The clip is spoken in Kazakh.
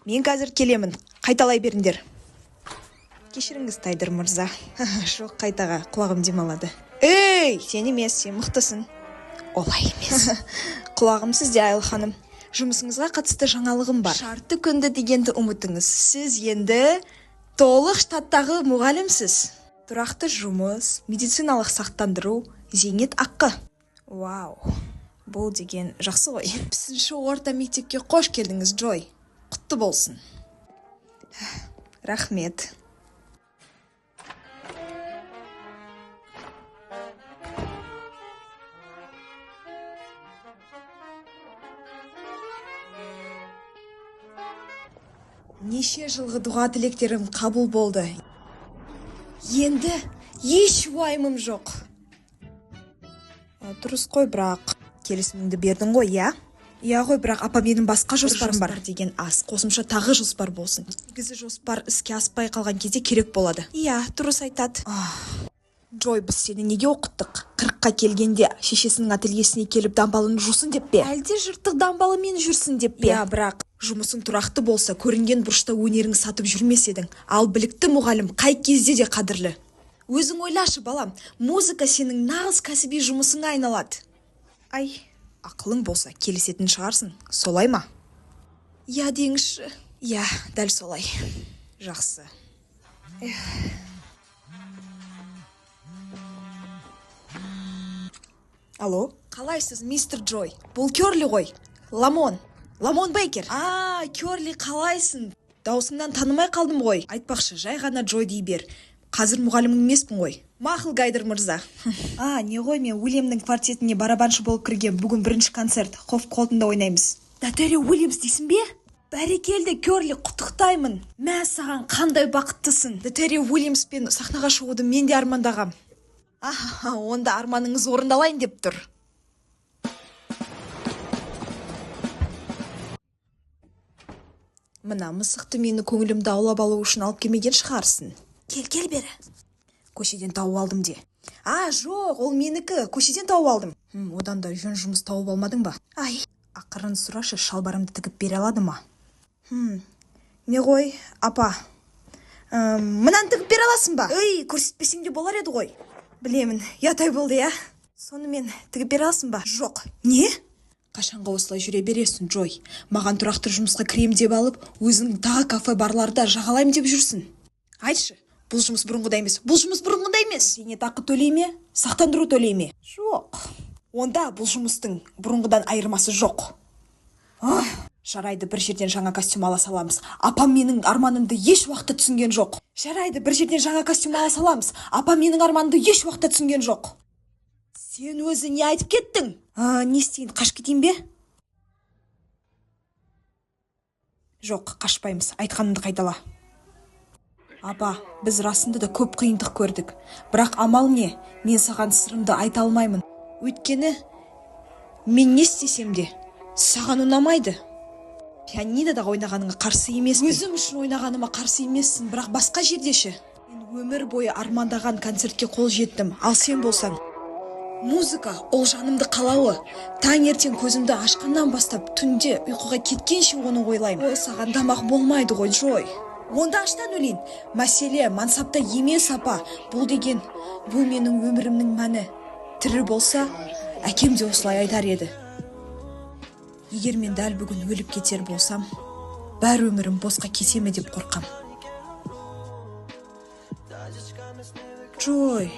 Мен қазір келемін. Қайталай беріңдер. Кешіріңіз, Тайдыр мырза. Жоқ, қайтаға, құлағым демалады. Ей, сен емес, сен мықтысың. Олай емес. Құлағым сізде, Айыл ханым. Жұмысыңызға қатысты жаңалығым бар. Шартты күнді дегенді ұмытыңыз. Сіз енді толық штаттағы мұғалімсіз. Тұрақты жұмыс, медициналық сақтандыру, зейнет ақы. Вау, бұл деген жақсы ғой. 7-ші орта мектепке қош келдіңіз, Джой. Құтты болсын. Рахмет. Неше жылғы дұға тілектерім қабыл болды. Енді еш уайымым жоқ. Дұрыс қой, бірақ келісіміңді бердің ғой, иә? Иә ғой, бірақ апа, менің басқа жоспарым бар деген аз. Қосымша тағы жоспар болсын. Негізі жоспар іске аспай қалған кезде керек болады. Иә, дұрыс айтады. Джой, біз сені неге оқыттық? 40-қа келгенде шешесінің ательесіне келіп дамбалын жусын деп пе? Әлде жыртық дамбалымен жүрсін деп пе? Иә, бірақ жұмысың тұрақты болса, көрінген бұрышта өнерің сатып жүрмес едің. Ал білікті мұғалім қай кезде де қадірлі. Өзің ойлашы, балам, музыка сенің нағыз кәсіби жұмысыңа айналады. Ай, ақылың болса келісетін шығарсың, солай ма? Я деңізші. Я, дәл солай. Жақсы. Алло, қалайсыз, мистер Джой? Бұл Кёрли ғой. Ламон Бейкер. Кёрли, қалайсың? Даусыңнан танымай қалдым ғой. Айтпақшы, жай ғана Джой дей бер. Қазір мұғалімің емеспін ғой. Мақұл, Гайдер мырза. Не ғой, мен Уильямның квартетіне барабаншы болып кірген. Бүгін бірінші концерт. Хоф-Колтонда ойнаймыз. Датери Уильямс дейсің бе? Бәрекелді, Кёрли, құттықтаймын. Мә, саған қандай бақыттысың. Датери Уильямспен сахнаға шығуды мен де армандағам. Онда арманыңыз орындалайын деп тұр. Мына мысықты мені көңілімді аулап алу үшін алып келмеген шығарсың. Кел бері. Көшеден тауып алдым де. Жоқ, ол менікі. Көшеден тауып алдым. Одан да жөн жұмыс тауып алмадың ба? Ақырын сұрашы, шалбарымды тігіп бере алады ма? Не ғой, апа. Мынаны тігіп бере аласың ба? Көрсетпесем де болар еді ғой. Білемін, ятай болды, я. Сонымен тігіп бере аласың ба? Жоқ. Не? Қашанға осылай жүре бересің, Джой? Маған тұрақты жұмысқа кірем деп алып, өзің тағы кафе барларда жағалайым деп жүрсің. Айтшы, бұл жұмыс бұрынғыдай емес. Зейнетақы төлей ме? Сақтандыру төлей ме? Жоқ. Онда бұл жұмыстың бұрынғыдан айырмасы жоқ. Жарайды, бір жерден жаңа костюм ала саламыз. Апам менің арманымды еш уақытта түсінген жоқ. Сен өзі не айтып кеттің? Не істейін, қаш кетейін бе? Жоқ, қашпаймыз, айтқанымды қайтала. Апа, біз расында да көп қиындық көрдік. Бірақ амал не? Мен саған сырымды айта алмаймын. Өйткені мен не істесем де саған ұнамайды. Пианинода ойнағаныңа қарсы емеспін. Өзім үшін ойнағаныма қарсы емессің, бірақ басқа жердеші. Мен өмір бойы армандаған концертке қол жеттім, ал сен болсаң. Музыка ол жанымды қалауы. Таңертең көзімді ашқаннан бастап түнде ұйқыға кеткенше оны ойлаймын. Ол саған тамақ болмайды ғой, Джой. Онда аштан өлейін. Мәселе мансапта емес, апа. Бұл менің өмірімнің мәні. Тірі болса, әкем де осылай айтар еді. Егер мен дәл бүгін өліп кетер болсам, бәр өмірім босқа кетеме деп қорқам. Джой,